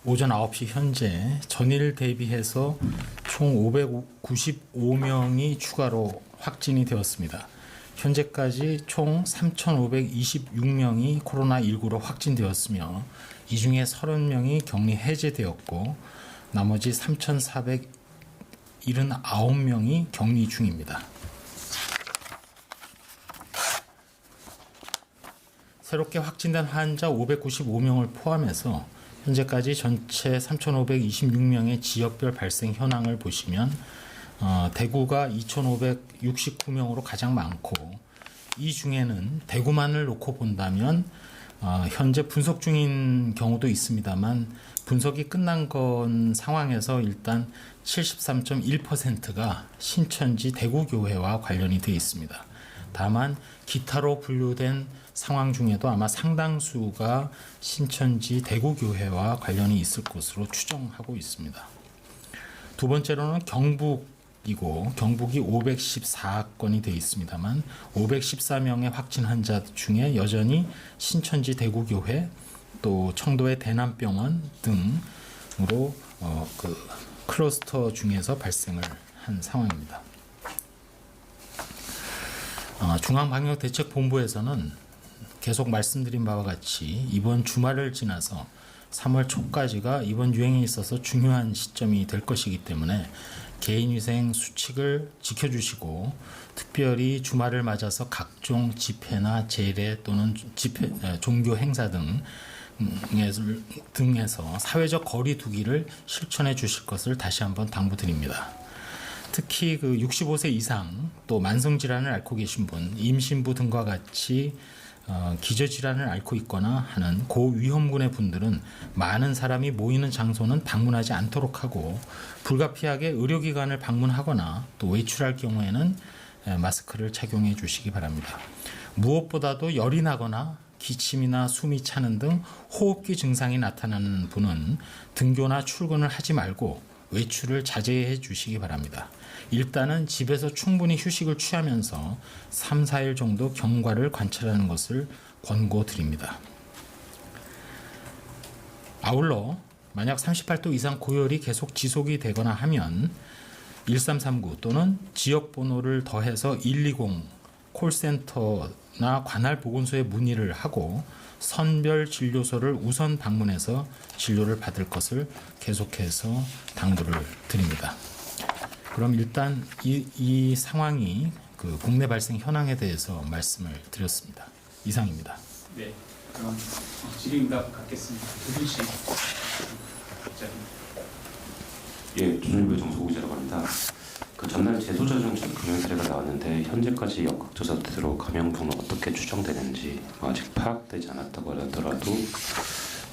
오전 9시 현재 전일 대비해서 총 595명이 추가로 확진이 되었습니다. 현재까지 총 3,526명이 코로나19로 확진되었으며 이 중에 30명이 격리 해제되었고 나머지 3,479명이 격리 중입니다. 새롭게 확진된 환자 595명을 포함해서 현재까지 전체 3,526명의 지역별 발생 현황을 보시면 대구가 2,569명으로 가장 많고, 이 중에는 대구만을 놓고 본다면 현재 분석 중인 경우도 있습니다만 분석이 끝난 건 상황에서 일단 73.1%가 신천지 대구교회와 관련이 되어 있습니다. 다만 기타로 분류된 상황 중에도 아마 상당수가 신천지 대구교회와 관련이 있을 것으로 추정하고 있습니다. 두 번째로는 경북이고, 경북이 514건이 되어 있습니다만 514명의 확진 환자 중에 여전히 신천지 대구교회, 또 청도의 대남병원 등으로 클러스터 중에서 발생을 한 상황입니다. 중앙방역대책본부에서는 계속 말씀드린 바와 같이 이번 주말을 지나서 3월 초까지가 이번 유행에 있어서 중요한 시점이 될 것이기 때문에 개인위생 수칙을 지켜주시고, 특별히 주말을 맞아서 각종 집회나 제례 또는 종교 행사 등에서 사회적 거리 두기를 실천해 주실 것을 다시 한번 당부드립니다. 특히 65세 이상 또 만성질환을 앓고 계신 분, 임신부 등과 같이 기저질환을 앓고 있거나 하는 고위험군의 분들은 많은 사람이 모이는 장소는 방문하지 않도록 하고, 불가피하게 의료기관을 방문하거나 또 외출할 경우에는 마스크를 착용해 주시기 바랍니다. 무엇보다도 열이 나거나 기침이나 숨이 차는 등 호흡기 증상이 나타나는 분은 등교나 출근을 하지 말고 외출을 자제해 주시기 바랍니다. 일단은 집에서 충분히 휴식을 취하면서 3, 4일 정도 경과를 관찰하는 것을 권고드립니다. 아울러 만약 38도 이상 고열이 계속 지속이 되거나 하면 1339 또는 지역번호를 더해서 120 콜센터나 관할 보건소에 문의를 하고 선별 진료소를 우선 방문해서 진료를 받을 것을 계속해서 당부를 드립니다. 그럼 일단 이 상황이 국내 발생 현황에 대해서 말씀을 드렸습니다. 이상입니다. 네, 그럼 질의응답 갖겠습니다. 두 분씩. 예, 조선일보 정소구 기자라고 합니다. 전날 재소자중 금융 사례가 나왔는데 현재까지 역학조사대로 감염분은 어떻게 추정되는지 아직 파악되지 않았다고 하더라도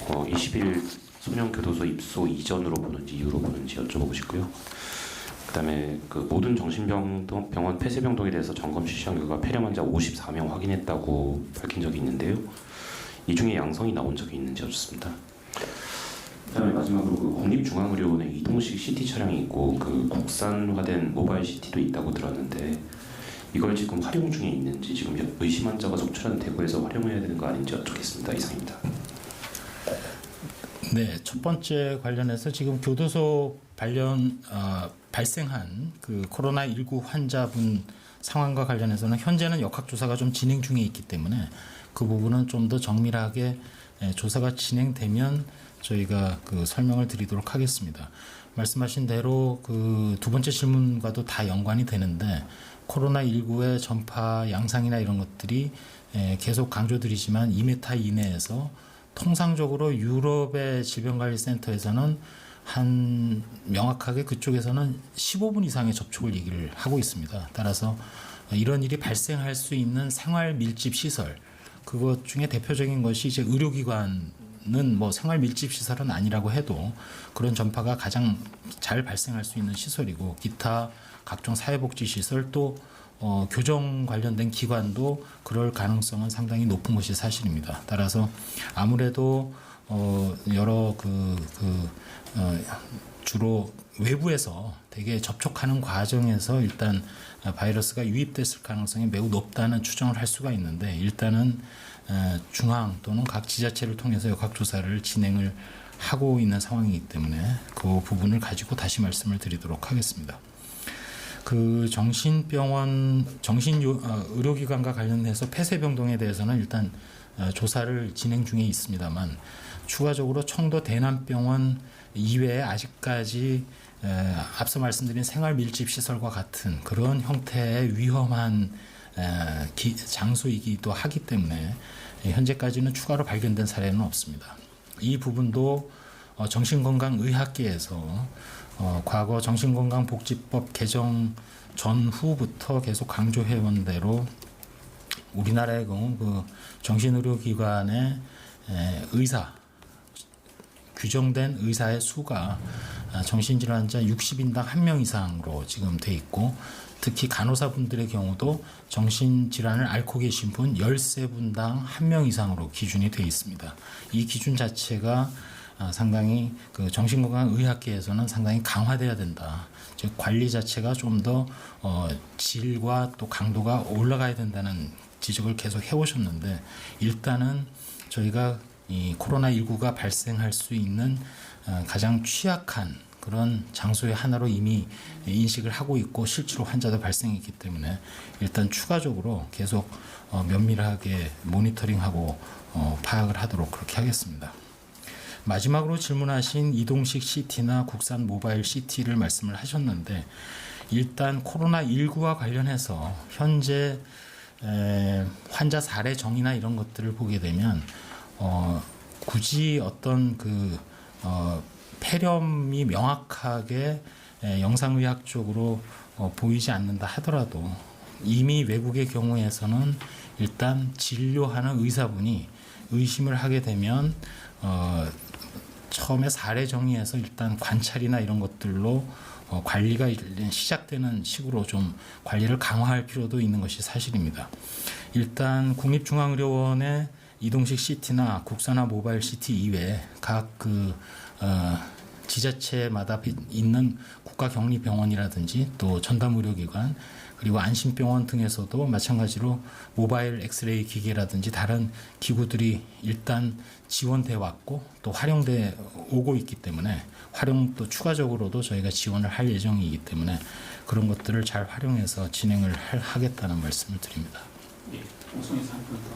20일 소년교도소 입소 이전으로 보는지 이후로 보는지 여쭤보고 싶고요. 그다음에 모든 정신병원 폐쇄병동에 대해서 점검 실시한 결과 폐렴 환자 54명 확인했다고 밝힌 적이 있는데요. 이 중에 양성이 나온 적이 있는지 여쭙습니다. 그다음에 마지막으로 국립중앙의료원에 이동식 CT 차량이 있고 국산화된 모바일 CT도 있다고 들었는데 이걸 지금 활용 중에 있는지, 지금 의심 환자가 속출하는 대구에서 활용해야 되는 거 아닌지 여쭙겠습니다. 이상입니다. 네, 첫 번째 관련해서 지금 교도소 발생한 코로나19 환자분 상황과 관련해서는 현재는 역학조사가 좀 진행 중에 있기 때문에 그 부분은 좀 더 정밀하게 조사가 진행되면 저희가 설명을 드리도록 하겠습니다. 말씀하신 대로 두 번째 질문과도 다 연관이 되는데, 코로나19의 전파 양상이나 이런 것들이 계속 강조드리지만 2m 이내에서 통상적으로 유럽의 질병관리센터에서는 한 명확하게 그쪽에서는 15분 이상의 접촉을 얘기를 하고 있습니다. 따라서 이런 일이 발생할 수 있는 생활 밀집 시설, 그것 중에 대표적인 것이 이제 의료기관은 생활 밀집 시설은 아니라고 해도 그런 전파가 가장 잘 발생할 수 있는 시설이고, 기타 각종 사회복지 시설 또 교정 관련된 기관도 그럴 가능성은 상당히 높은 것이 사실입니다. 따라서 아무래도 여러 주로 외부에서 되게 접촉하는 과정에서 일단 바이러스가 유입됐을 가능성이 매우 높다는 추정을 할 수가 있는데, 일단은 중앙 또는 각 지자체를 통해서 역학조사를 진행을 하고 있는 상황이기 때문에 그 부분을 가지고 다시 말씀을 드리도록 하겠습니다. 그 의료기관과 관련해서 폐쇄병동에 대해서는 일단 조사를 진행 중에 있습니다만, 추가적으로 청도 대남병원 이외에 아직까지 앞서 말씀드린 생활밀집시설과 같은 그런 형태의 위험한 장소이기도 하기 때문에 현재까지는 추가로 발견된 사례는 없습니다. 이 부분도 정신건강의학계에서 과거 정신건강복지법 개정 전후부터 계속 강조해온 대로 우리나라의 경우 그 정신의료기관의 규정된 의사의 수가 정신질환자 60인당 1명 이상으로 지금 돼 있고, 특히 간호사분들의 경우도 정신질환을 앓고 계신 분 13분당 1명 이상으로 기준이 돼 있습니다. 이 기준 자체가 상당히 그 정신건강의학계에서는 상당히 강화돼야 된다. 즉 관리 자체가 좀 더 질과 또 강도가 올라가야 된다는 지적을 계속 해오셨는데, 일단은 저희가 이 코로나19가 발생할 수 있는 가장 취약한 그런 장소의 하나로 이미 인식을 하고 있고 실제로 환자도 발생했기 때문에 일단 추가적으로 계속 면밀하게 모니터링하고 파악을 하도록 그렇게 하겠습니다. 마지막으로 질문하신 이동식 CT나 국산 모바일 CT를 말씀을 하셨는데, 일단 코로나19와 관련해서 현재 환자 사례 정의나 이런 것들을 보게 되면 굳이 어떤 폐렴이 명확하게 영상의학적으로 보이지 않는다 하더라도 이미 외국의 경우에서는 일단 진료하는 의사분이 의심을 하게 되면 처음에 사례 정의에서 일단 관찰이나 이런 것들로 관리가 시작되는 식으로 좀 관리를 강화할 필요도 있는 것이 사실입니다. 일단 국립중앙의료원의 이동식 CT나 국산화 모바일 CT 이외에 각 지자체마다 있는 국가격리병원이라든지 또 전담의료기관 그리고 안심병원 등에서도 마찬가지로 모바일 엑스레이 기계라든지 다른 기구들이 일단 지원돼 왔고 또 활용돼 오고 있기 때문에 활용도 추가적으로도 저희가 지원을 할 예정이기 때문에 그런 것들을 잘 활용해서 진행을 하겠다는 말씀을 드립니다. 예, 오송에서 한 분 더.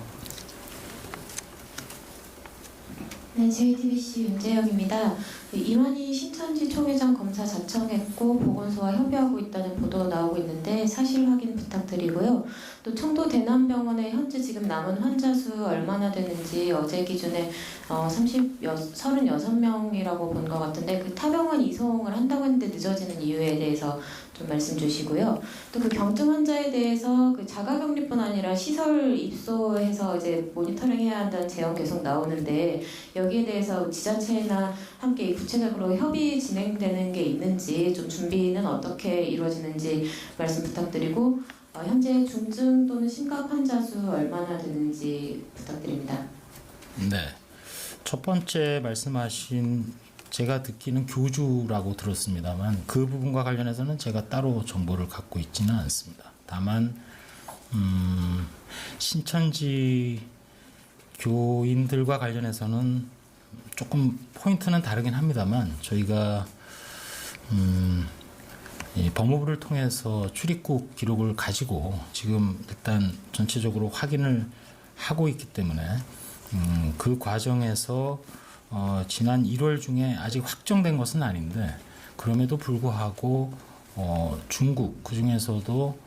네, JTBC 윤재혁입니다. 이만희 신천지 총회장 검사 자청했고 보건소와 협의하고 있다는 보도 나오고 있는데 사실 확인 부탁드리고요. 또 청도 대남병원에 현재 지금 남은 환자 수 얼마나 되는지 어제 기준에 36명이라고 본 것 같은데 그 타병원 이송을 한다고 했는데 늦어지는 이유에 대해서 좀 말씀 주시고요. 또 그 경증 환자에 대해서 그 자가격리뿐 아니라 시설 입소해서 이제 모니터링해야 한다는 제언 계속 나오는데 여기에 대해서 지자체나 함께 구체적으로 협의 진행되는 게 있는지 좀 준비는 어떻게 이루어지는지 말씀 부탁드리고 현재 중증 또는 심각 환자 수 얼마나 되는지 부탁드립니다. 네, 첫 번째 말씀하신 제가 듣기는 교주라고 들었습니다만 그 부분과 관련해서는 제가 따로 정보를 갖고 있지는 않습니다. 다만 신천지 교인들과 관련해서는 조금 포인트는 다르긴 합니다만 저희가 이 법무부를 통해서 출입국 기록을 가지고 지금 일단 전체적으로 확인을 하고 있기 때문에 그 과정에서 지난 1월 중에 아직 확정된 것은 아닌데 그럼에도 불구하고 중국 그 중에서도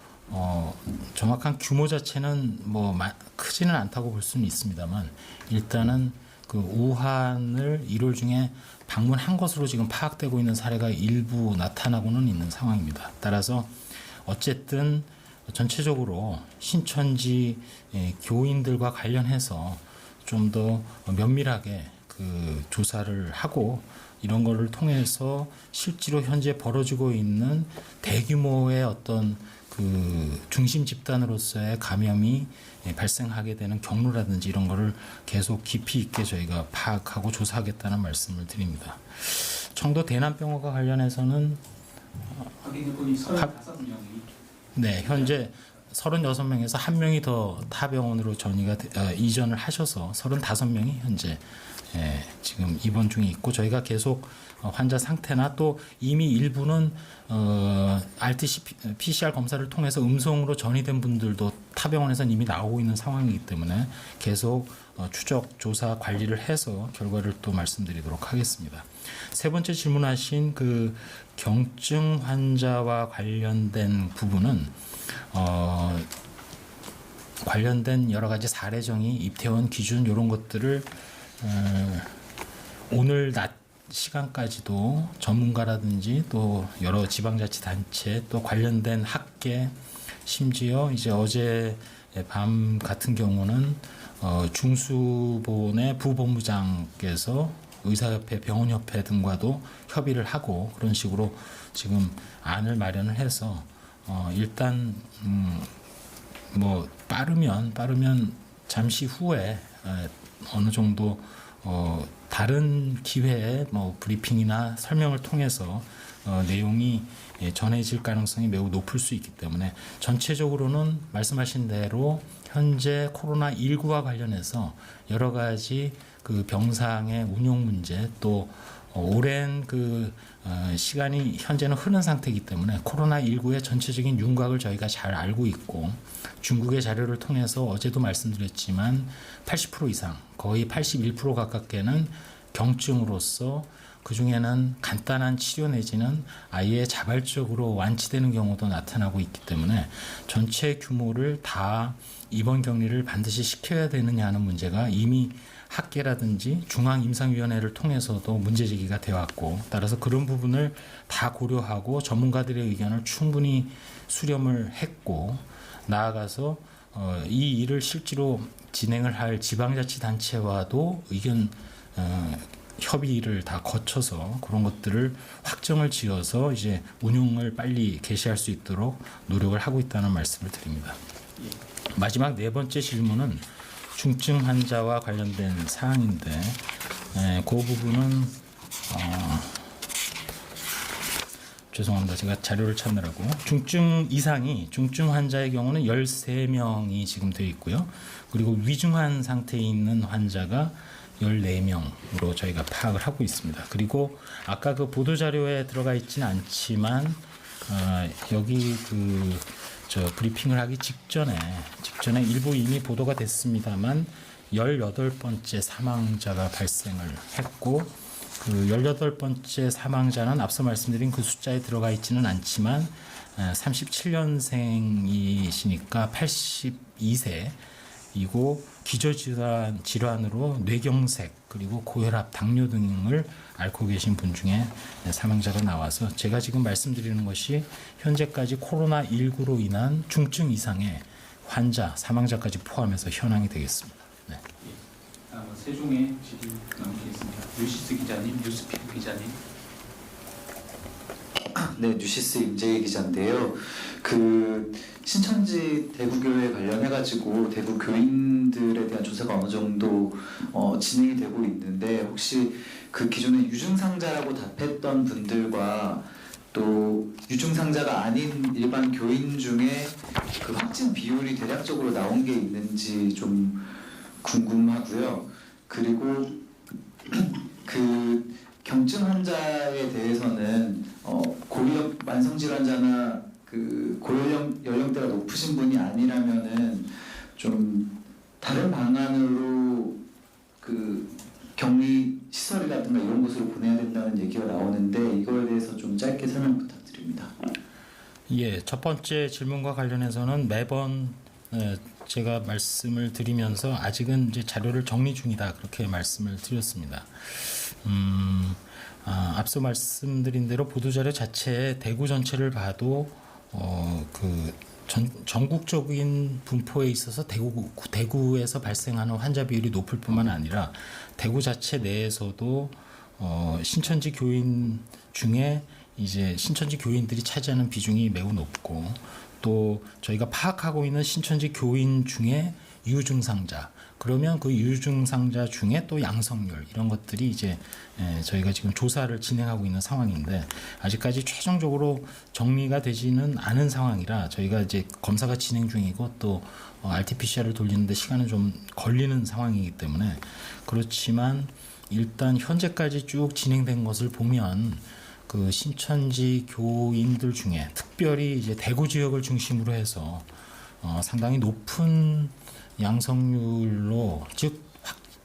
정확한 규모 자체는 뭐 크지는 않다고 볼 수는 있습니다만 일단은 그 우한을 1월 중에 방문한 것으로 지금 파악되고 있는 사례가 일부 나타나고는 있는 상황입니다. 따라서 어쨌든 전체적으로 신천지 교인들과 관련해서 좀 더 면밀하게 그 조사를 하고 이런 거를 통해서 실제로 현재 벌어지고 있는 대규모의 어떤 그 중심 집단으로서의 감염이 발생하게 되는 경로라든지 이런 거를 계속 깊이 있게 저희가 파악하고 조사하겠다는 말씀을 드립니다. 청도 대남병원과 관련해서는 확인해보니 35명이 네, 현재 36명에서 1명이 더 타 병원으로 이전을 하셔서 35명이 현재 지금 입원 중에 있고 저희가 계속 환자 상태나 또 이미 일부는 RT-PCR 검사를 통해서 음성으로 전이된 분들도 타 병원에서는 이미 나오고 있는 상황이기 때문에 계속 추적, 조사, 관리를 해서 결과를 또 말씀드리도록 하겠습니다. 세 번째 질문하신 그 경증 환자와 관련된 부분은 관련된 여러 가지 사례정의, 입퇴원 기준 이런 것들을 오늘 낮 시간까지도 전문가라든지 또 여러 지방자치단체 또 관련된 학계 심지어 이제 어제 밤 같은 경우는 중수본의 부본부장께서 의사협회, 병원협회 등과도 협의를 하고 그런 식으로 지금 안을 마련을 해서 일단 뭐 빠르면 잠시 후에 어느 정도 다른 기회에 뭐 브리핑이나 설명을 통해서 내용이 전해질 가능성이 매우 높을 수 있기 때문에 전체적으로는 말씀하신 대로 현재 코로나19와 관련해서 여러 가지 그 병상의 운용 문제 또 오랜 그 시간이 현재는 흐른 상태이기 때문에 코로나19의 전체적인 윤곽을 저희가 잘 알고 있고 중국의 자료를 통해서 어제도 말씀드렸지만 80% 이상 거의 81% 가깝게는 경증으로서 그중에는 간단한 치료 내지는 아예 자발적으로 완치되는 경우도 나타나고 있기 때문에 전체 규모를 다 입원 격리를 반드시 시켜야 되느냐 하는 문제가 이미 학계라든지 중앙임상위원회를 통해서도 문제제기가 되어왔고 따라서 그런 부분을 다 고려하고 전문가들의 의견을 충분히 수렴을 했고 나아가서 이 일을 실제로 진행을 할 지방자치단체와도 의견 협의를 다 거쳐서 그런 것들을 확정을 지어서 이제 운용을 빨리 개시할 수 있도록 노력을 하고 있다는 말씀을 드립니다. 마지막 네 번째 질문은 중증 환자와 관련된 사항인데 그 부분은 죄송합니다. 제가 자료를 찾느라고 중증 이상이 중증 환자의 경우는 13명이 지금 되어 있고요. 그리고 위중한 상태에 있는 환자가 14명으로 저희가 파악을 하고 있습니다. 그리고 아까 그 보도자료에 들어가 있지는 않지만 여기 브리핑을 하기 직전에 일부 이미 보도가 됐습니다만 18번째 사망자가 발생을 했고 그 18번째 사망자는 앞서 말씀드린 그 숫자에 들어가 있지는 않지만 37년생이시니까 82세이고 기저질환으로 뇌경색 그리고 고혈압, 당뇨 등을 앓고 계신 분 중에 사망자가 나와서 제가 지금 말씀드리는 것이 현재까지 코로나19로 인한 중증 이상의 환자, 사망자까지 포함해서 현황이 되겠습니다. 네. 세종의 질의 남기겠습니다. 뉴시스 기자님, 뉴스피크 기자님. 네, 뉴시스 임재희 기자인데요. 그 신천지 대구교회 관련해가지고 대구 교인들에 대한 조사가 어느 정도 진행이 되고 있는데 혹시 그 기존에 유증상자라고 답했던 분들과 또 유증상자가 아닌 일반 교인 중에 그 확진 비율이 대략적으로 나온 게 있는지 좀 궁금하고요. 그리고 그 경증 환자에 대해서는 고령 만성 질환자나 그 고연령대가 높으신 분이 아니라면은 좀 다른 방안으로 그 격리 시설이라든가 이런 곳으로 보내야 된다는 얘기가 나오는데 이거에 대해서 좀 짧게 설명 부탁드립니다. 예, 첫 번째 질문과 관련해서는 매번 제가 말씀을 드리면서 아직은 이제 자료를 정리 중이다 그렇게 말씀을 드렸습니다. 앞서 말씀드린 대로 보도자료 자체에 대구 전체를 봐도 전국적인 분포에 있어서 대구에서 발생하는 환자 비율이 높을 뿐만 아니라 대구 자체 내에서도 신천지 교인 중에 이제 신천지 교인들이 차지하는 비중이 매우 높고 또 저희가 파악하고 있는 신천지 교인 중에 유증상자 그러면 그 유증상자 중에 또 양성률 이런 것들이 이제 저희가 지금 조사를 진행하고 있는 상황인데 아직까지 최종적으로 정리가 되지는 않은 상황이라 저희가 이제 검사가 진행 중이고 또 RT-PCR을 돌리는데 시간은 좀 걸리는 상황이기 때문에 그렇지만 일단 현재까지 쭉 진행된 것을 보면 그 신천지 교인들 중에 특별히 이제 대구 지역을 중심으로 해서 상당히 높은 양성률로, 즉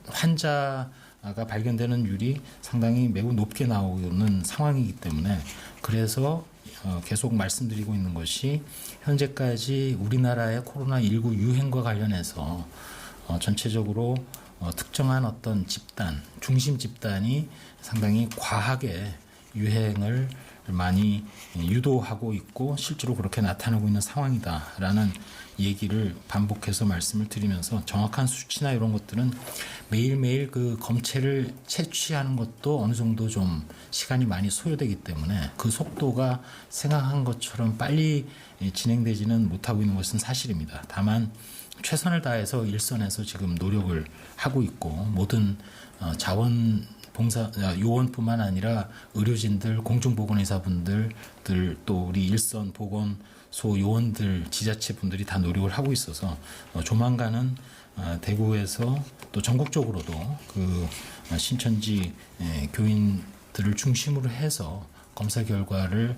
환자가 발견되는 율이 상당히 매우 높게 나오는 상황이기 때문에, 그래서 계속 말씀드리고 있는 것이 현재까지 우리나라의 코로나19 유행과 관련해서 전체적으로 특정한 어떤 집단, 중심 집단이 상당히 과하게 유행을 많이 유도하고 있고 실제로 그렇게 나타나고 있는 상황이다라는 얘기를 반복해서 말씀을 드리면서, 정확한 수치나 이런 것들은 매일매일 그 검체를 채취하는 것도 어느 정도 좀 시간이 많이 소요되기 때문에 그 속도가 생각한 것처럼 빨리 진행되지는 못하고 있는 것은 사실입니다. 다만 최선을 다해서 일선에서 지금 노력을 하고 있고, 모든 요원뿐만 아니라 의료진들, 공중보건의사분들, 또 우리 일선 보건소 요원들, 지자체 분들이 다 노력을 하고 있어서 조만간은 대구에서 또 전국적으로도 그 신천지 교인들을 중심으로 해서 검사 결과를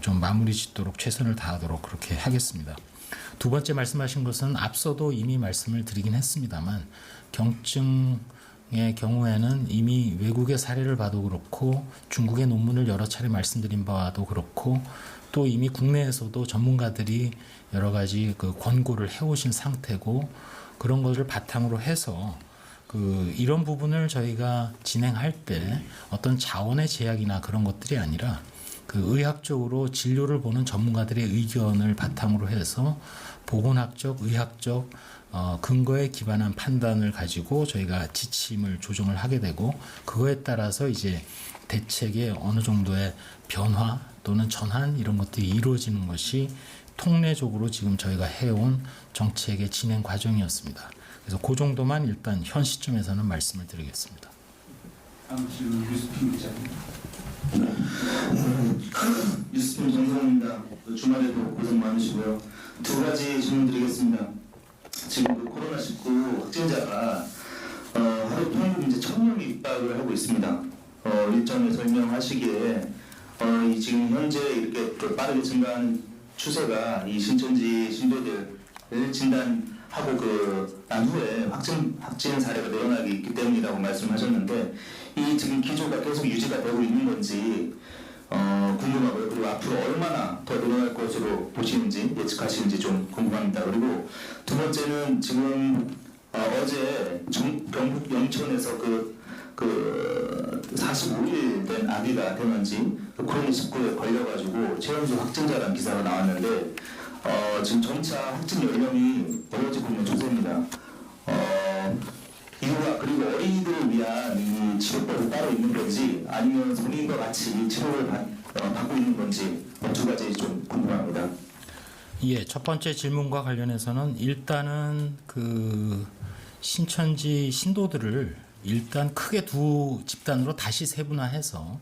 좀 마무리 짓도록 최선을 다하도록 그렇게 하겠습니다. 두 번째 말씀하신 것은 앞서도 이미 말씀을 드리긴 했습니다만, 경증의 경우에는 이미 외국의 사례를 봐도 그렇고 중국의 논문을 여러 차례 말씀드린 바와도 그렇고, 또 이미 국내에서도 전문가들이 여러 가지 그 권고를 해오신 상태고, 그런 것을 바탕으로 해서 이런 부분을 저희가 진행할 때 어떤 자원의 제약이나 그런 것들이 아니라 의학적으로 진료를 보는 전문가들의 의견을 바탕으로 해서 보건학적, 의학적 근거에 기반한 판단을 가지고 저희가 지침을 조정을 하게 되고, 그거에 따라서 이제 대책의 어느 정도의 변화 또는 전환 이런 것들이 이루어지는 것이 통례적으로 지금 저희가 해온 정책의 진행 과정이었습니다. 그래서 그 정도만 일단 현 시점에서는 말씀을 드리겠습니다. 다음 질문 유스핀 기자님. 뉴스핀 정성호입니다. 주말에도 고생 많으시고요. 두 가지 질문 드리겠습니다. 지금 코로나19 확진자가 하루 평균 이제 1,000명이 입박을 하고 있습니다. 일정에 설명하시기에 지금 현재 이렇게 빠르게 증가하는 추세가 이 신천지 신도들을 진단하고 난 후에 확진 사례가 늘어나기 있기 때문이라고 말씀하셨는데, 이 지금 기조가 계속 유지가 되고 있는 건지 궁금하고요. 그리고 앞으로 얼마나 더 늘어날 것으로 보시는지, 예측하시는지 좀 궁금합니다. 그리고 두 번째는 지금 어제 경북 영천에서 45일 된 아기가 태어난지 코로나19에 걸려가지고 최연소 확진자라는 기사가 나왔는데, 지금 점차 확진 연령이 벌어지고 있는 추세입니다. 이유가, 그리고 어린이들을 위한 이 치료법이 따로 있는 건지, 아니면 성인과 같이 치료를 받고 있는 건지, 두 가지 좀 궁금합니다. 예, 첫 번째 질문과 관련해서는 일단은 신천지 신도들을 일단 크게 두 집단으로 다시 세분화해서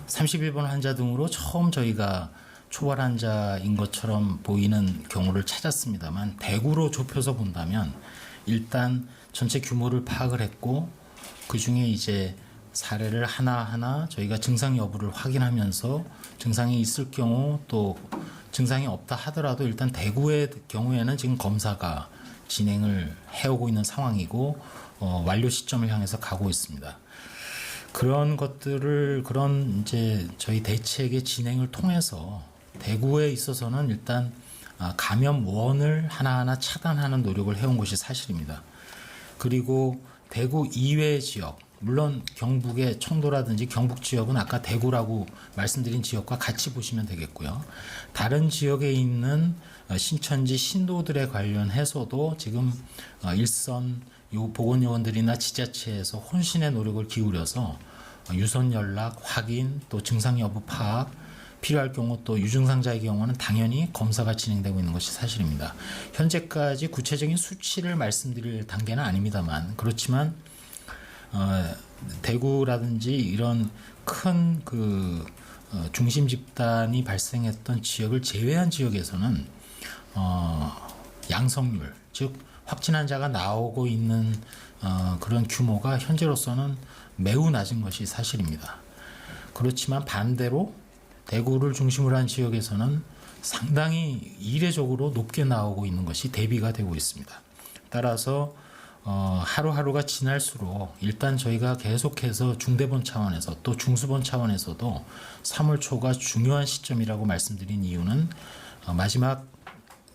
31번 환자 등으로 처음 저희가 초발 환자인 것처럼 보이는 경우를 찾았습니다만, 대구로 좁혀서 본다면 일단 전체 규모를 파악을 했고, 그 중에 이제 사례를 하나하나 저희가 증상 여부를 확인하면서 증상이 있을 경우, 또 증상이 없다 하더라도 일단 대구의 경우에는 지금 검사가 진행을 해오고 있는 상황이고 완료 시점을 향해서 가고 있습니다. 그런 것들을 이제 저희 대책의 진행을 통해서 대구에 있어서는 일단 감염원을 하나하나 차단하는 노력을 해온 것이 사실입니다. 그리고 대구 이외 지역, 물론 경북의 청도라든지 경북 지역은 아까 대구라고 말씀드린 지역과 같이 보시면 되겠고요. 다른 지역에 있는 신천지 신도들에 관련해서도 지금 일선 보건요원들이나 지자체에서 혼신의 노력을 기울여서 유선 연락, 확인, 또 증상 여부 파악, 필요할 경우 또 유증상자의 경우는 당연히 검사가 진행되고 있는 것이 사실입니다. 현재까지 구체적인 수치를 말씀드릴 단계는 아닙니다만, 그렇지만 대구라든지 이런 큰 중심 집단이 발생했던 지역을 제외한 지역에서는 양성률, 즉 확진 환자가 나오고 있는 그런 규모가 현재로서는 매우 낮은 것이 사실입니다. 그렇지만 반대로 대구를 중심으로 한 지역에서는 상당히 이례적으로 높게 나오고 있는 것이 대비가 되고 있습니다. 따라서 하루하루가 지날수록 일단 저희가 계속해서 중대본 차원에서 또 중수본 차원에서도 3월 초가 중요한 시점이라고 말씀드린 이유는 마지막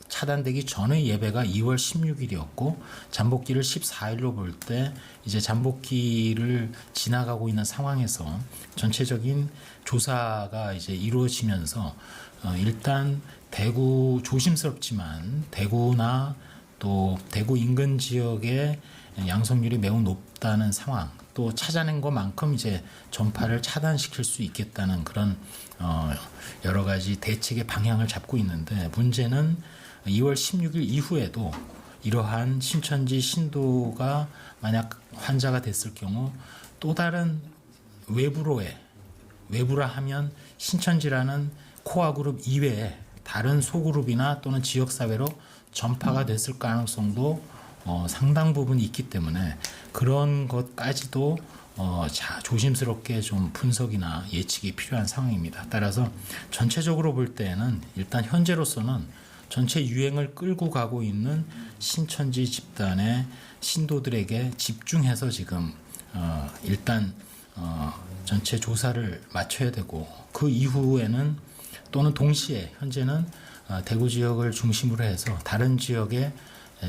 차단되기 전의 예배가 2월 16일이었고 잠복기를 14일로 볼 때 이제 잠복기를 지나가고 있는 상황에서 전체적인 조사가 이제 이루어지면서 일단 대구 조심스럽지만 대구나 또 대구 인근 지역의 양성률이 매우 높다는 상황, 또 찾아낸 것만큼 이제 전파를 차단시킬 수 있겠다는 그런 여러 가지 대책의 방향을 잡고 있는데, 문제는 2월 16일 이후에도 이러한 신천지 신도가 만약 환자가 됐을 경우 또 다른 외부라 하면 신천지라는 코어 그룹 이외에 다른 소그룹이나 또는 지역사회로 전파가 됐을 가능성도 상당 부분 있기 때문에 그런 것까지도 조심스럽게 좀 분석이나 예측이 필요한 상황입니다. 따라서 전체적으로 볼 때는 일단 현재로서는 전체 유행을 끌고 가고 있는 신천지 집단의 신도들에게 집중해서 지금 일단 전체 조사를 마쳐야 되고, 그 이후에는 또는 동시에 현재는 대구 지역을 중심으로 해서 다른 지역의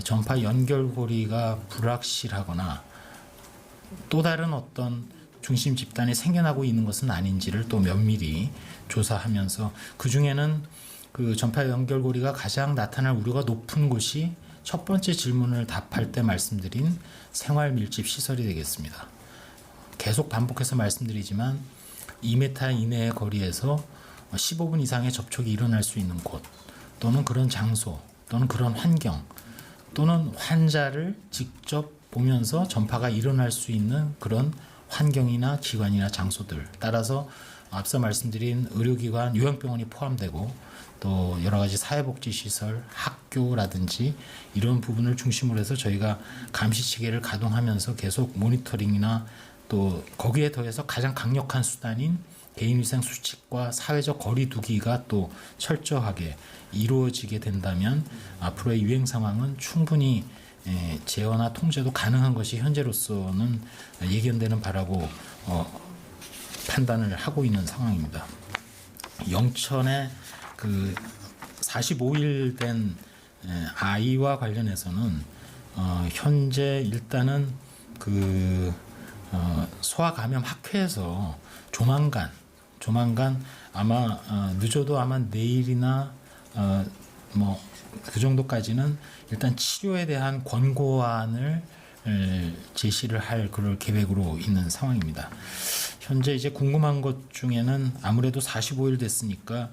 전파 연결고리가 불확실하거나 또 다른 어떤 중심 집단이 생겨나고 있는 것은 아닌지를 또 면밀히 조사하면서, 그 중에는 그 전파 연결고리가 가장 나타날 우려가 높은 곳이 첫 번째 질문을 답할 때 말씀드린 생활 밀집 시설이 되겠습니다. 계속 반복해서 말씀드리지만 2m 이내의 거리에서 15분 이상의 접촉이 일어날 수 있는 곳, 또는 그런 장소, 또는 그런 환경, 또는 환자를 직접 보면서 전파가 일어날 수 있는 그런 환경이나 기관이나 장소들, 따라서 앞서 말씀드린 의료기관, 요양병원이 포함되고 또 여러 가지 사회복지시설, 학교라든지 이런 부분을 중심으로 해서 저희가 감시체계를 가동하면서 계속 모니터링이나 또 거기에 더해서 가장 강력한 수단인 개인위생 수칙과 사회적 거리 두기가 또 철저하게 이루어지게 된다면 앞으로의 유행 상황은 충분히 제어나 통제도 가능한 것이 현재로서는 예견되는 바라고 판단을 하고 있는 상황입니다. 영천의 그 45일 된 아이와 관련해서는 현재 일단은 그 소아감염 학회에서 조만간 아마 늦어도 아마 내일이나 뭐 그 정도까지는 일단 치료에 대한 권고안을 제시를 할 그럴 계획으로 있는 상황입니다. 현재 이제 궁금한 것 중에는 아무래도 45일 됐으니까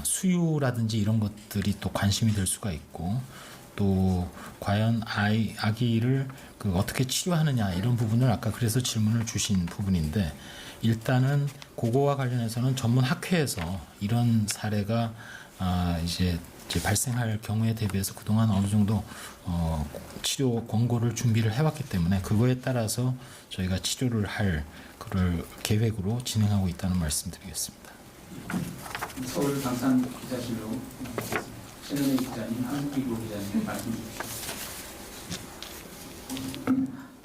수유라든지 이런 것들이 또 관심이 될 수가 있고, 또 과연 아기를 어떻게 치료하느냐 이런 부분을 아까 그래서 질문을 주신 부분인데, 일단은 그거와 관련해서는 전문 학회에서 이런 사례가 이제 발생할 경우에 대비해서 그동안 어느 정도 치료 권고를 준비를 해왔기 때문에 그거에 따라서 저희가 치료를 할 그럴 계획으로 진행하고 있다는 말씀드리겠습니다. 서울 방산 기자실로 최현희 기자님, 한국일보 기자님 말씀 주십시오.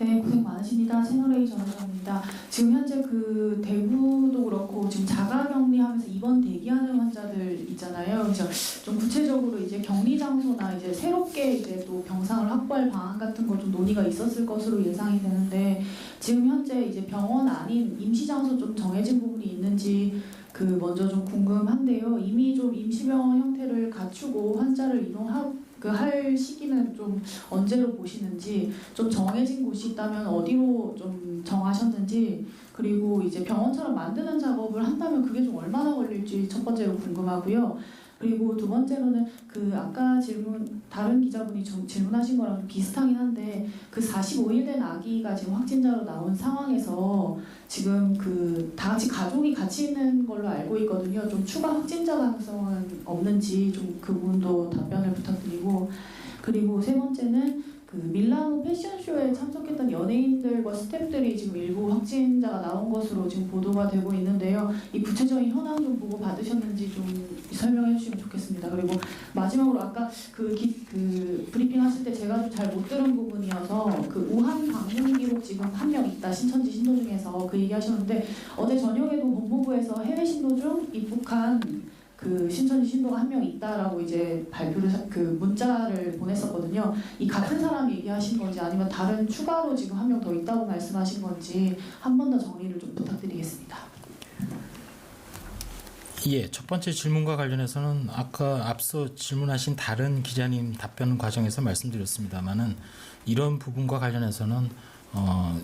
네, 고생 많으십니다. 채널A 전화자입니다. 지금 현재 그 대구도 그렇고 지금 자가격리하면서 입원 대기하는 환자들 있잖아요. 그래서 좀 구체적으로 이제 격리 장소나 이제 새롭게 이제 또 병상을 확보할 방안 같은 거 좀 논의가 있었을 것으로 예상이 되는데, 지금 현재 이제 병원 아닌 임시 장소 좀 정해진 부분이 있는지 그 먼저 좀 궁금한데요. 이미 좀 임시병원 형태를 갖추고 환자를 할 시기는 좀 언제로 보시는지, 좀 정해진 곳이 있다면 어디로 좀 정하셨는지, 그리고 이제 병원처럼 만드는 작업을 한다면 그게 좀 얼마나 걸릴지 첫 번째로 궁금하고요. 그리고 두 번째로는 그 아까 다른 기자분이 질문하신 거랑 좀 비슷하긴 한데, 그 45일 된 아기가 지금 확진자로 나온 상황에서 지금 그 다 같이 가족이 같이 있는 걸로 알고 있거든요. 좀 추가 확진자 가능성은 없는지 좀 그 부분도 답변을 부탁드리고, 그리고 세 번째는 그 밀라노 패션쇼에 참석했던 연예인들과 스태프들이 지금 일부 확진자가 나온 것으로 지금 보도가 되고 있는데요. 이 구체적인 현황 좀 보고 받으셨는지 좀 설명해 주시면 좋겠습니다. 그리고 마지막으로 아까 그 브리핑 하실 때 제가 좀 잘 못 들은 부분이어서 그 우한 방문 기록 지금 한 명 있다, 신천지 신도 중에서 그 얘기 하셨는데, 어제 저녁에도 법무부에서 해외 신도 중 입국한 그 신천지 신도가 한 명 있다라고 이제 그 문자를 보냈었거든요. 이 같은 사람이 얘기하신 건지 아니면 다른 추가로 지금 한 명 더 있다고 말씀하신 건지 한 번 더 정리를 좀 부탁드리겠습니다. 예, 첫 번째 질문과 관련해서는 아까 앞서 질문하신 다른 기자님 답변 과정에서 말씀드렸습니다만은 이런 부분과 관련해서는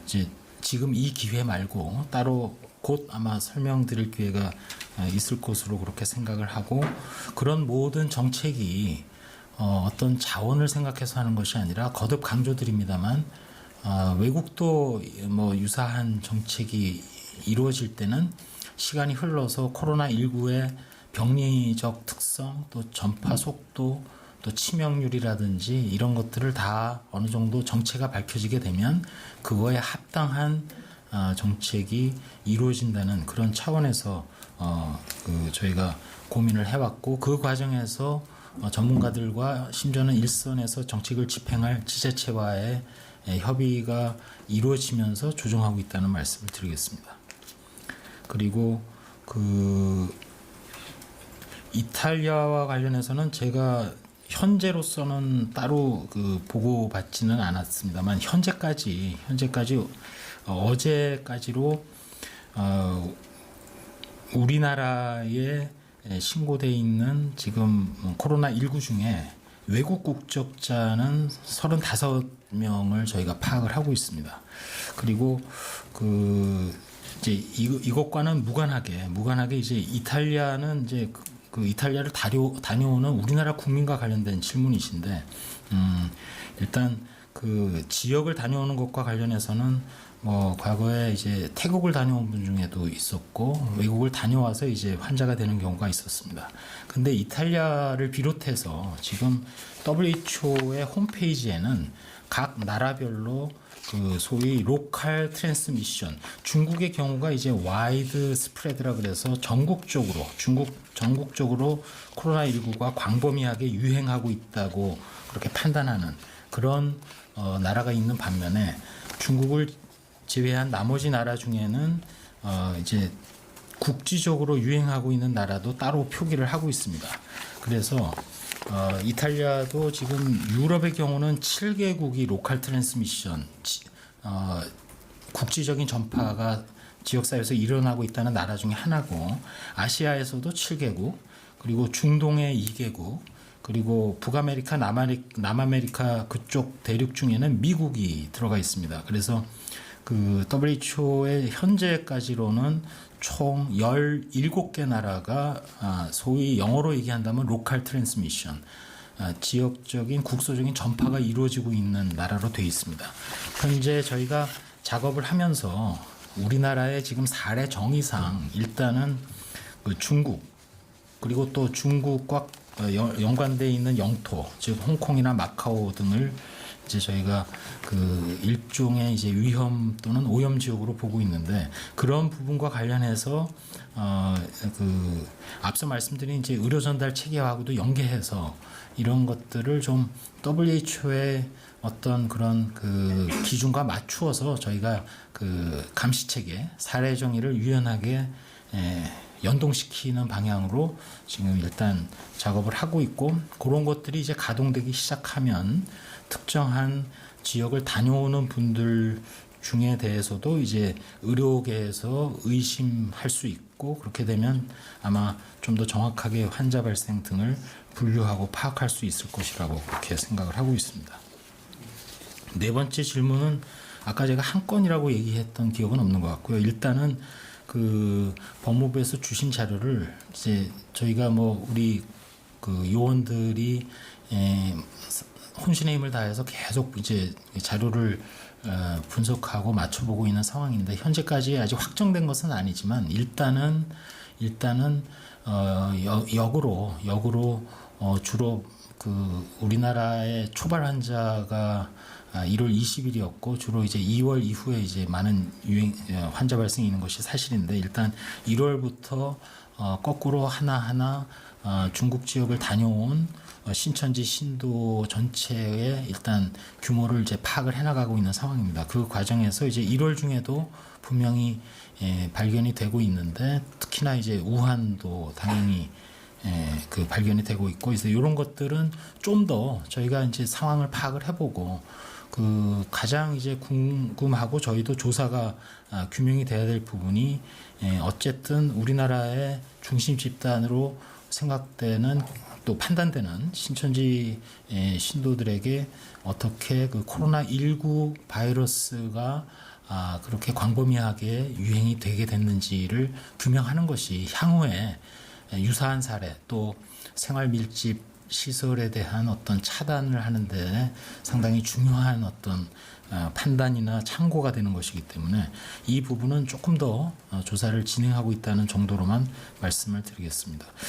이제 지금 이 기회 말고 따로 곧 아마 설명드릴 기회가 있을 것으로 그렇게 생각을 하고, 그런 모든 정책이 어떤 자원을 생각해서 하는 것이 아니라 거듭 강조드립니다만 외국도 뭐 유사한 정책이 이루어질 때는 시간이 흘러서 코로나19의 병리적 특성, 또 전파 속도, 또 치명률이라든지 이런 것들을 다 어느 정도 정체가 밝혀지게 되면 그거에 합당한 정책이 이루어진다는 그런 차원에서 저희가 고민을 해왔고, 그 과정에서 전문가들과 심지어는 일선에서 정책을 집행할 지자체와의 협의가 이루어지면서 조정하고 있다는 말씀을 드리겠습니다. 그리고 이탈리아와 관련해서는 제가 현재로서는 따로 보고받지는 않았습니다만 현재까지 어제까지로 우리나라에 신고돼 있는 지금 코로나19 중에 외국 국적자는 35명을 저희가 파악을 하고 있습니다. 그리고 이제 이것과는 무관하게 이제 이탈리아는 이제 그 이탈리아를 다녀오는 우리나라 국민과 관련된 질문이신데, 일단 그 지역을 다녀오는 것과 관련해서는 뭐 과거에 이제 태국을 다녀온 분 중에도 있었고 외국을 다녀와서 이제 환자가 되는 경우가 있었습니다. 근데 이탈리아를 비롯해서 지금 WHO의 홈페이지에는 각 나라별로 그 소위 로컬 트랜스미션, 중국의 경우가 이제 와이드 스프레드라 그래서 전국적으로 코로나19가 광범위하게 유행하고 있다고 그렇게 판단하는 그런 나라가 있는 반면에, 중국을 제외한 나머지 나라 중에는 이제 국지적으로 유행하고 있는 나라도 따로 표기를 하고 있습니다. 그래서 이탈리아도 지금 유럽의 경우는 7개국이 로컬 트랜스미션, 국지적인 전파가 지역사회에서 일어나고 있다는 나라 중에 하나고, 아시아에서도 7개국, 그리고 중동의 2개국, 그리고 북아메리카, 남아메리카 그쪽 대륙 중에는 미국이 들어가 있습니다. 그래서 그 WHO의 현재까지로는 총 17개 나라가 소위 영어로 얘기한다면 로컬 트랜스미션, 지역적인 국소적인 전파가 이루어지고 있는 나라로 되어 있습니다. 현재 저희가 작업을 하면서 우리나라의 지금 사례 정의상 일단은 그 중국, 그리고 또 중국과 연관되어 있는 영토, 즉 홍콩이나 마카오 등을 이제 저희가 그 일종의 이제 위험 또는 오염 지역으로 보고 있는데, 그런 부분과 관련해서 그 앞서 말씀드린 이제 의료 전달 체계하고도 연계해서 이런 것들을 좀 WHO의 어떤 그런 그 기준과 맞추어서 저희가 그 감시 체계, 사례 정의를 유연하게 연동시키는 방향으로 지금 일단 작업을 하고 있고, 그런 것들이 이제 가동되기 시작하면 특정한 지역을 다녀오는 분들 중에 대해서도 이제 의료계에서 의심할 수 있고, 그렇게 되면 아마 좀 더 정확하게 환자 발생 등을 분류하고 파악할 수 있을 것이라고 그렇게 생각을 하고 있습니다. 네 번째 질문은 아까 제가 한 건이라고 얘기했던 기억은 없는 것 같고요. 일단은 그 법무부에서 주신 자료를 이제 저희가 뭐 우리 그 요원들이 혼신의 힘을 다해서 계속 이제 자료를 분석하고 맞춰보고 있는 상황인데, 현재까지 아직 확정된 것은 아니지만 일단은 역으로 주로 그 우리나라의 초발 환자가 1월 20일이었고 주로 이제 2월 이후에 이제 많은 환자 발생이 있는 것이 사실인데 일단 1월부터 거꾸로 하나하나 중국 지역을 다녀온 신천지 신도 전체의 일단 규모를 이제 파악을 해나가고 있는 상황입니다. 그 과정에서 이제 1월 중에도 분명히 발견이 되고 있는데 특히나 이제 우한도 당연히 그 발견이 되고 있고 그래서 이런 것들은 좀 더 저희가 이제 상황을 파악을 해보고 그 가장 이제 궁금하고 저희도 조사가 규명이 돼야 될 부분이 어쨌든 우리나라의 중심 집단으로 생각되는 또 판단되는 신천지 신도들에게 어떻게 그 코로나19 바이러스가 그렇게 광범위하게 유행이 되게 됐는지를 규명하는 것이 향후에 유사한 사례 또 생활 밀집 시설에 대한 어떤 차단을 하는데 상당히 중요한 어떤 판단이나 참고가 되는 것이기 때문에 이 부분은 조금 더 조사를 진행하고 있다는 정도로만 말씀을 드리겠습니다.